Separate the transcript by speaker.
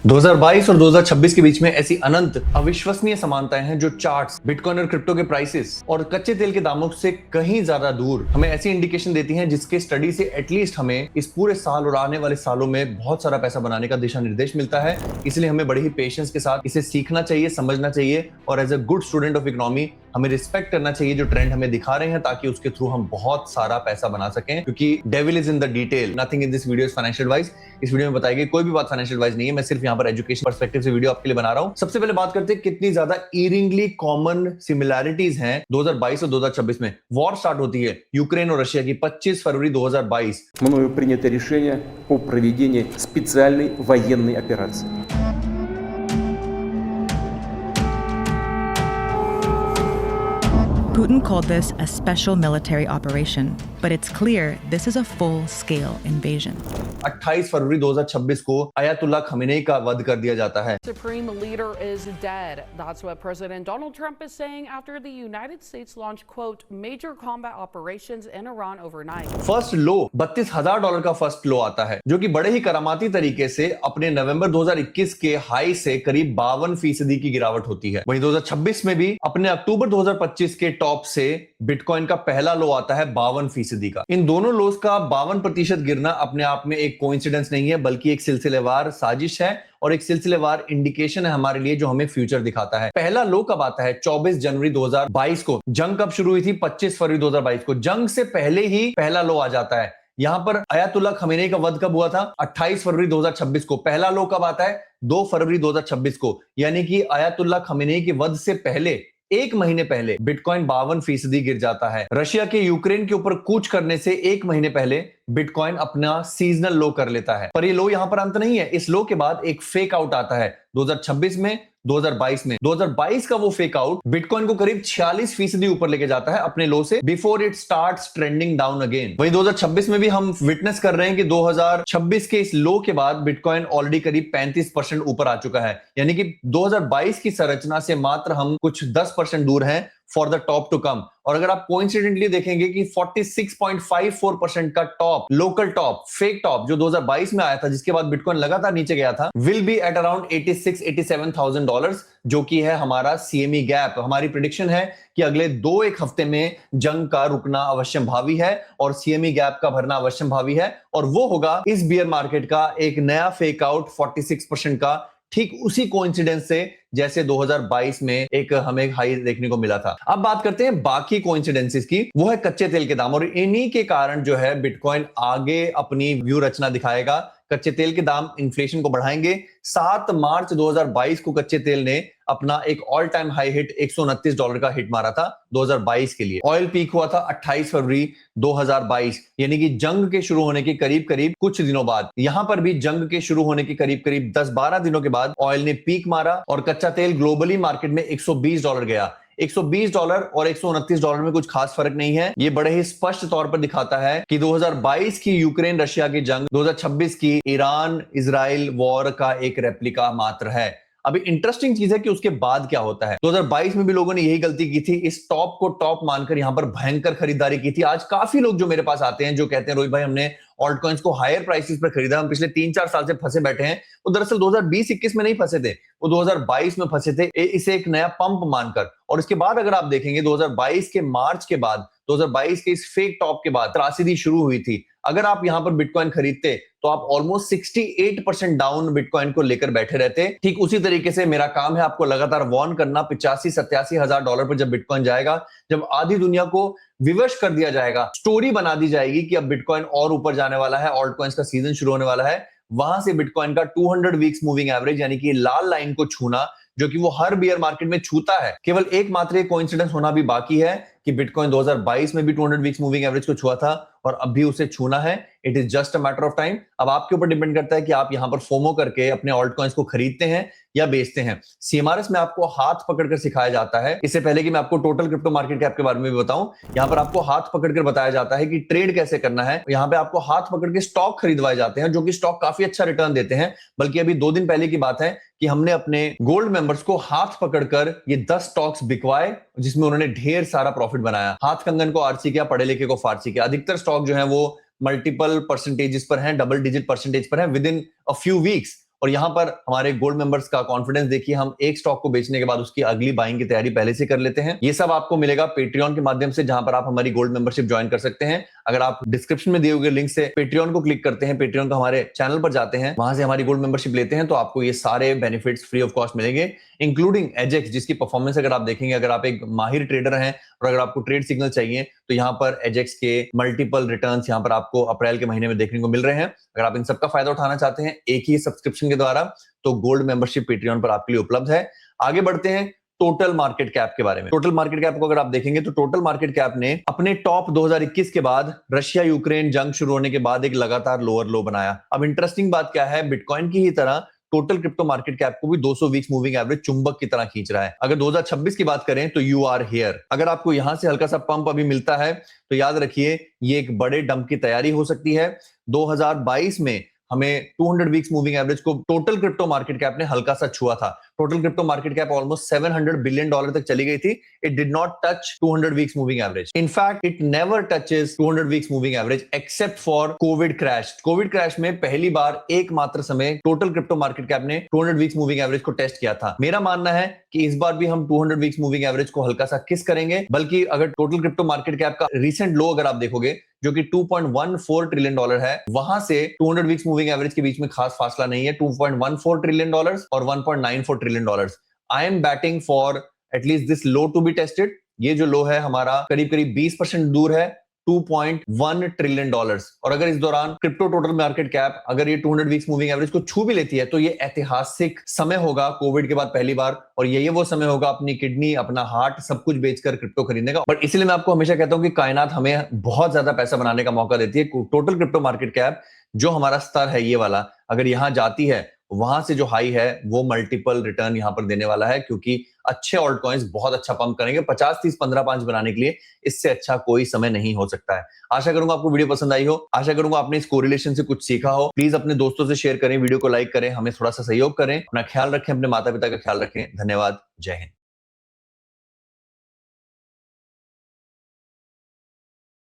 Speaker 1: 2022 और 2026 के बीच में ऐसी अनंत अविश्वसनीय समानताएं हैं जो चार्ट्स, बिटकॉइन और क्रिप्टो के प्राइसेस और कच्चे तेल के दामों से कहीं ज्यादा दूर हमें ऐसी इंडिकेशन देती हैं जिसके स्टडी से एटलीस्ट हमें इस पूरे साल और आने वाले सालों में बहुत सारा पैसा बनाने का दिशा निर्देश मिलता है। इसलिए हमें बड़े ही पेशेंस के साथ इसे सीखना चाहिए, समझना चाहिए और as a good student of economy हमें रिस्पेक्ट करना चाहिए जो ट्रेंड हमें दिखा रहे हैं, ताकि उसके थ्रू हम बहुत सारा पैसा बना सकें। क्योंकि devil is in the detail, nothing in this video is financial advice. इस वीडियो में बताई गई कोई भी बात फाइनेंशियल एडवाइस नहीं है, मैं सिर्फ यहाँ पर एजुकेशन पर्सपेक्टिव से वीडियो आपके लिए बना रहा हूँ। सबसे पहले बात करते हैं कितनी ज्यादा ईरिंगली कॉमन सिमिलैरिटीज हैं 2022 और 2026 में। वॉर स्टार्ट होती है यूक्रेन और रशिया की 25 फरवरी 2022।
Speaker 2: Мною принято решение о проведении специальной военной операции.
Speaker 3: Putin called this a special military operation, but it's clear this is a full-scale invasion.
Speaker 1: 28 फरवरी 2026 को अयातुल्ला खमेनेई का वध कर दिया जाता है।
Speaker 4: Supreme leader is dead. That's what President Donald Trump is saying after the United States launched, quote, major combat operations in Iran overnight.
Speaker 1: First low $32,000 का first लो आता है, जो कि बड़े ही करामाती तरीके से अपने नवंबर 2021 के हाई से करीब 52% की गिरावट होती है। वहीं 2026 में भी अपने अक्टूबर 2025 के टॉप से बिटकॉइन का पहला लो आता है 52% का। इन दोनों लोस का 52% गिरना अपने आप में एक कोइंसिडेंस नहीं है, बल्कि एक सिलसिलेवार साजिश है और एक सिलसिलेवार इंडिकेशन है हमारे लिए जो हमें फ्यूचर दिखाता है। पहला लो कब आता है? 24 जनवरी 2022 को। जंग कब शुरू हुई थी? 25 फरवरी 2022 को। जंग से पहले ही पहला लो आ जाता है। यहां पर अयातुल्ला खमेनेई का वध कब हुआ था? 28 फरवरी 2026 को। पहला लो कब आता है? 2 फरवरी 2026 को। यानी कि अयातुल्ला खमेनेई के वध से पहले एक महीने पहले बिटकॉइन 52% गिर जाता है। रशिया के यूक्रेन के ऊपर कूच करने से एक महीने पहले बिटकॉइन अपना सीजनल लो कर लेता है। पर ये लो यहां पर अंत नहीं है। इस लो के बाद एक फेक आउट आता है 2026 में, 2022 में। 2022 का वो फेक आउट बिटकॉइन को करीब 46% ऊपर लेके जाता है अपने लो से, before it starts trending down again. वहीं 2026 में भी हम विटनेस कर रहे हैं कि 2026 के इस लो के बाद बिटकॉइन ऑलरेडी करीब 35% ऊपर आ चुका है। यानी कि 2022 की संरचना से मात्र हम कुछ 10% दूर हैं for the top to come. और अगर आप कोइंसिडेंटली देखेंगे कि 46.54% का top, local top, fake top जो 2022 में आया था, जिसके बाद बिटकॉइन लगातार नीचे गया था, विल बी एट अराउंड $86,000-87,000, जो कि है हमारा सीएमई गैप। हमारी प्रिडिक्शन है कि अगले 2-1 हफ्ते में जंग का रुकना अवश्यम भावी है और सीएमई गैप का भरना अवश्यम भावी है, और वो होगा इस बियर मार्केट का एक नया फेक आउट 46% का, ठीक उसी कोइंसिडेंस से जैसे 2022 में एक हमें हाई देखने को मिला था। अब बात करते हैं बाकी कोइंसिडेंसेस की। वो है कच्चे तेल के दाम, और इन्हीं के कारण जो है बिटकॉइन आगे अपनी व्यू रचना दिखाएगा। कच्चे तेल के दाम इन्फ्लेशन को बढ़ाएंगे। 7 मार्च 2022 को कच्चे तेल ने अपना एक ऑल टाइम हाई हिट $129 का हिट मारा था 2022 के लिए। ऑयल पीक हुआ था 28 फरवरी 2022, यानी कि जंग के शुरू होने के करीब करीब कुछ दिनों बाद। यहां पर भी जंग के शुरू होने के करीब करीब 10-12 दिनों के बाद ऑयल ने पीक मारा और कच्चा तेल ग्लोबली मार्केट में $120 गया। $120 और $129 में कुछ खास फर्क नहीं है। ये बड़े ही स्पष्ट तौर पर दिखाता है कि 2022 की यूक्रेन रशिया की जंग 2026 की ईरान इजराइल वॉर का एक रेप्लिका मात्र है। अभी इंटरेस्टिंग चीज है कि उसके बाद क्या होता है। 2022 में भी लोगों ने यही गलती की थी, इस टॉप को टॉप मानकर यहां पर भयंकर खरीदारी की थी। आज काफी लोग जो मेरे पास आते हैं जो कहते हैं रोहित भाई हमने ऑल्ट कॉइन्स को हायर प्राइसेस पर खरीदा, हम पिछले 3-4 साल से फंसे बैठे हैं। वो दरअसल 2020-21 में नहीं फंसे थे, वो 2022 में फंसे थे इसे एक नया पंप मानकर। और इसके बाद अगर आप देखेंगे 2022 के मार्च के बाद, 2022 के इस फेक टॉप के बाद त्रासदी शुरू हुई थी। अगर आप यहां पर बिटकॉइन खरीदते तो आप ऑलमोस्ट 68% डाउन बिटकॉइन को लेकर बैठे रहते। ठीक उसी तरीके से मेरा काम है आपको लगातार वार्न करना। 85-87 हजार डॉलर पर जब बिटकॉइन जाएगा, जब आधी दुनिया को विवश कर दिया जाएगा, स्टोरी बना दी जाएगी कि अब बिटकॉइन और ऊपर जाने वाला है, ऑल्ट कॉइन्स का सीजन शुरू होने वाला है, वहां से बिटकॉइन का 200 वीक्स मूविंग एवरेज यानी कि लाल लाइन को छूना, जो कि वो हर बियर मार्केट में छूता है, केवल एकमात्र एक कोइंसिडेंस होना भी बाकी है कि बिटकॉइन 2022 में भी 200 वीक्स मूविंग एवरेज को छुआ था और अब भी उसे छूना है। It is just a matter of time. अब आपके ऊपर डिपेंड करता है कि आप यहां पर फोमो करके अपने ऑल्ट कॉइन्स को खरीदते हैं या बेचते हैं। सीएमआरएस में आपको हाथ पकड़कर सिखाया जाता है। इससे पहले कि मैं आपको टोटल क्रिप्टो मार्केट कैप के बारे में भी बताऊं, यहां पर आपको हाथ पकड़कर बताया जाता है कि ट्रेड कैसे करना है। यहां पे आपको हाथ पकड़ के स्टॉक खरीदवाए जाते हैं, जो कि स्टॉक काफी अच्छा रिटर्न देते हैं। बल्कि अभी 2 दिन पहले की बात है कि हमने अपने गोल्ड मेंबर्स को हाथ पकड़कर ये 10 स्टॉक्स बिकवाए, जिसमें उन्होंने ढेर सारा प्रॉफिट बनाया। हाथ कंगन को आरसी किया, पढ़े लिखे को फारसी किया। अधिकतर स्टॉक जो है वो मल्टीपल परसेंटेजेस पर हैं, डबल डिजिट परसेंटेज पर हैं with in a few weeks. और यहाँ पर हमारे गोल्ड मेंबर्स का कॉन्फिडेंस देखिए, हम एक स्टॉक को बेचने के बाद उसकी अगली बाइंग की तैयारी पहले से कर लेते हैं। ये सब आपको मिलेगा पेट्रियन के माध्यम से, जहां पर आप हमारी गोल्ड मेंबरशिप ज्वाइन कर सकते हैं। अगर आप डिस्क्रिप्शन में दिए हुए लिंक से पेट्रियन को क्लिक करते हैं, पेट्रियन को हमारे चैनल पर जाते हैं, वहां से हमारी गोल्ड मेंबरशिप लेते हैं, तो आपको ये सारे बेनिफिट्स फ्री ऑफ कॉस्ट मिलेंगे, इंक्लूडिंग एजेक्स, जिसकी परफॉर्मेंस अगर आप देखेंगे, अगर आप एक माहिर ट्रेडर हैं और अगर आपको ट्रेड सिग्नल चाहिए, तो यहाँ पर एजेक्स के मल्टीपल रिटर्न्स यहाँ पर आपको अप्रैल के महीने में देखने को मिल रहे हैं। अगर आप इन सबका फायदा उठाना चाहते हैं एक ही सब्सक्रिप्शन के द्वारा, तो गोल्ड मेंबरशिप पेट्रियन पर आपके लिए उपलब्ध है। आगे बढ़ते हैं टोटल मार्केट कैप के बारे में। टोटल मार्केट कैप को अगर आप देखेंगे तो टोटल मार्केट कैप ने अपने टॉप 2021 के बाद रशिया यूक्रेन जंग शुरू होने के बाद एक लगातार लोअर लो बनाया। अब इंटरेस्टिंग बात क्या है, बिटकॉइन की ही तरह टोटल क्रिप्टो मार्केट कैप को भी 200 वीक्स मूविंग एवरेज चुंबक की तरह खींच रहा है। अगर 2026 की बात करें तो यू आर हियर। अगर आपको यहां से हल्का सा पंप अभी मिलता है तो याद रखिए ये एक बड़े डंप की तैयारी हो सकती है। 2022 में हमें 200 वीक्स मूविंग एवरेज को टोटल क्रिप्टो मार्केट कैप ने हल्का सा छुआ था। Total crypto market cap almost $700 billion तक चली गई थी। It did not touch 200 weeks moving average. In fact it never touches 200 weeks moving average except for Covid crash. Covid crash में पहली बार एकमात्र समय टोटल क्रिप्टो मार्केट कैप ने 200 वीक्स मूविंग एवरेज को टेस्ट किया था। मेरा मानना है कि इस बार भी हम 200 वीक्स मूविंग एवरेज को हल्का सा किस करेंगे, बल्कि अगर टोटल क्रिप्टो मार्केट कैप का रिसेंट लो अगर आप देखोगे जो कि $2.14 ट्रिलियन है, वहां से 200 वीक्स मूविंग एवरेज के बीच में खास फासला नहीं है। $2.14 ट्रिलियन और $1.94 trillion. I am batting for at least this low to be tested. ये जो लो है हमारा करीब करीब 20% दूर है, $2.1 ट्रिलियन। और अगर इस दौरान क्रिप्टो टोटल मार्केट कैप अगर ये 200 वीक्स मूविंग एवरेज को छू भी लेती है तो ये ऐतिहासिक समय होगा कोविड के बाद पहली बार, और ये वो समय होगा अपनी किडनी, अपना हार्ट सब कुछ बेचकर क्रिप्टो खरीदने का। बट इसलिए मैं आपको हमेशा कहता हूं कि कायनात हमें बहुत ज्यादा पैसा बनाने का मौका देती है। टोटल क्रिप्टो मार्केट कैप जो हमारा स्तर है ये वाला, अगर यहां जाती है वहां से जो हाई है वो मल्टीपल रिटर्न यहां पर देने वाला है, क्योंकि अच्छे ऑल्ट कॉइन्स बहुत अच्छा पंप करेंगे। 50, 30, 15, 5 बनाने के लिए इससे अच्छा कोई समय नहीं हो सकता है। आशा करूंगा आपको वीडियो पसंद आई हो, आशा करूंगा आपने इस कोरिलेशन से कुछ सीखा हो। प्लीज अपने दोस्तों से शेयर करें, वीडियो को लाइक करें, हमें थोड़ा सा सहयोग करें। अपना ख्याल रखें, अपने माता पिता का ख्याल रखें। धन्यवाद। जय हिंद।